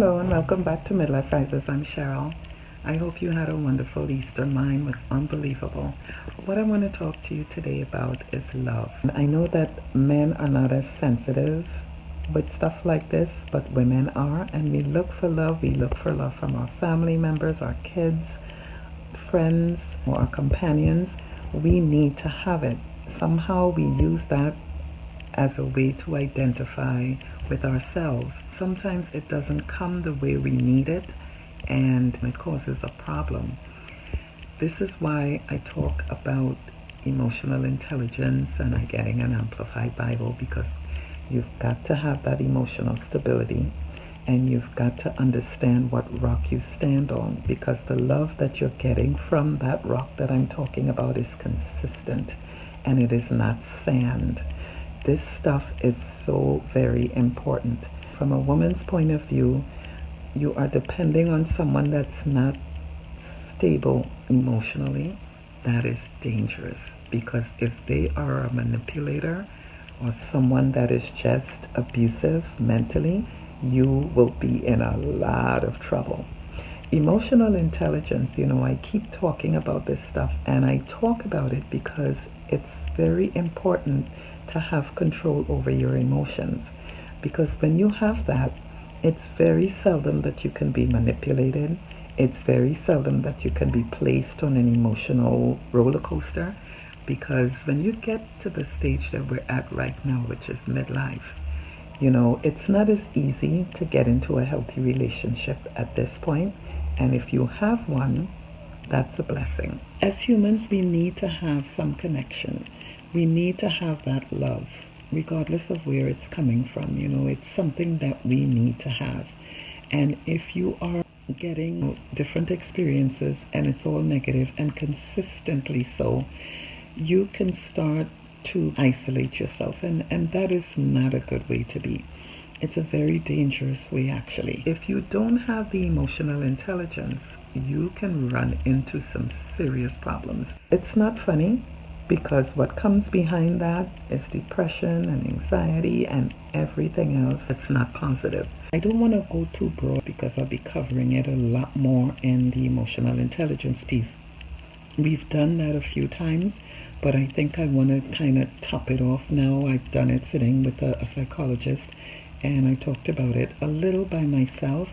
Hello and welcome back to Midlife Rises. I'm Cheryl. I hope you had a wonderful Easter. Mine was unbelievable. What I want to talk to you today about is love. I know that men are not as sensitive with stuff like this, but women are, and we look for love. We look for love from our family members, our kids, friends, or our companions. We need to have it. Somehow we use that as a way to identify with ourselves. Sometimes it doesn't come the way we need it, and it causes a problem. This is why I talk about emotional intelligence and getting an amplified Bible, because you've got to have that emotional stability and you've got to understand what rock you stand on, because the love that you're getting from that rock that I'm talking about is consistent and it is not sand. This stuff is so very important. From a woman's point of view, you are depending on someone that's not stable emotionally. That is dangerous, because if they are a manipulator or someone that is just abusive mentally, you will be in a lot of trouble. Emotional intelligence, I keep talking about this stuff, and I talk about it because it's very important to have control over your emotions. Because when you have that, it's very seldom that you can be manipulated. It's very seldom that you can be placed on an emotional roller coaster. Because when you get to the stage that we're at right now, which is midlife, it's not as easy to get into a healthy relationship at this point. And if you have one, that's a blessing. As humans, we need to have some connection. We need to have that love, regardless of where it's coming from. It's something that we need to have. And if you are getting different experiences and it's all negative and consistently so, you can start to isolate yourself, and that is not a good way to be. It's a very dangerous way, actually. If you don't have the emotional intelligence, you can run into some serious problems. It's not funny, because what comes behind that is depression and anxiety and everything else that's not positive. I don't want to go too broad, because I'll be covering it a lot more in the emotional intelligence piece. We've done that a few times, but I think I want to kind of top it off now. I've done it sitting with a psychologist, and I talked about it a little by myself,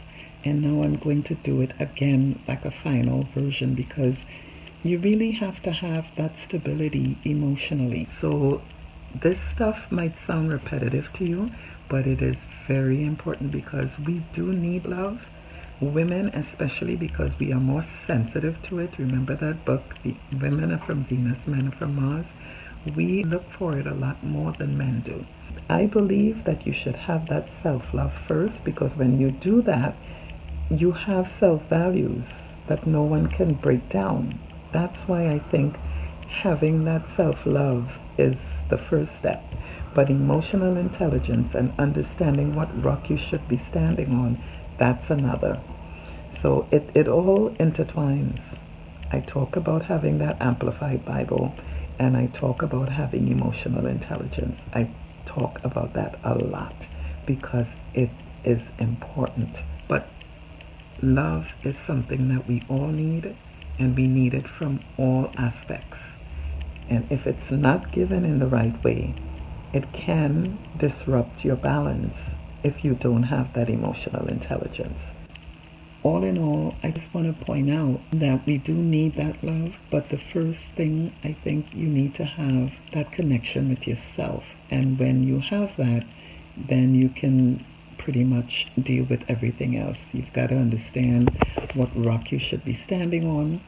and now I'm going to do it again like a final version, because you really have to have that stability emotionally. So this stuff might sound repetitive to you, but it is very important, because we do need love. Women especially, because we are more sensitive to it. Remember that book, the Women Are From Venus, Men Are From Mars? We look for it a lot more than men do. I believe that you should have that self-love first, because when you do that, you have self-values that no one can break down. That's why I think having that self-love is the first step. But emotional intelligence and understanding what rock you should be standing on, that's another. So it all intertwines. I talk about having that amplified Bible, and I talk about having emotional intelligence. I talk about that a lot because it is important. But love is something that we all need, and we need it from all aspects. And if it's not given in the right way, it can disrupt your balance if you don't have that emotional intelligence. All in all, I just want to point out that we do need that love, but the first thing, I think you need to have that connection with yourself. And when you have that, then you can pretty much deal with everything else. You've got to understand what rock you should be standing on,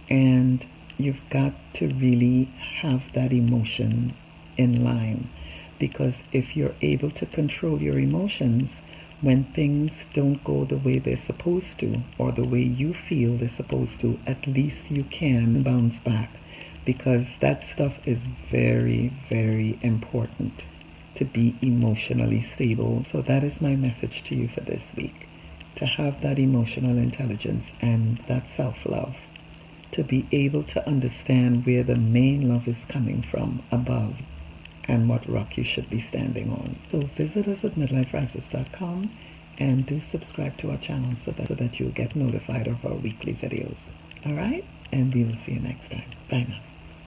and you've got to really have that emotion in line. Because if you're able to control your emotions, when things don't go the way they're supposed to, or the way you feel they're supposed to, at least you can bounce back. Because that stuff is very, very important, to be emotionally stable. So that is my message to you for this week. To have that emotional intelligence and that self-love. To be able to understand where the main love is coming from above, and what rock you should be standing on. So visit us at midliferises.com And do subscribe to our channel so that you'll get notified of our weekly videos. All right? And we will see you next time. Bye now.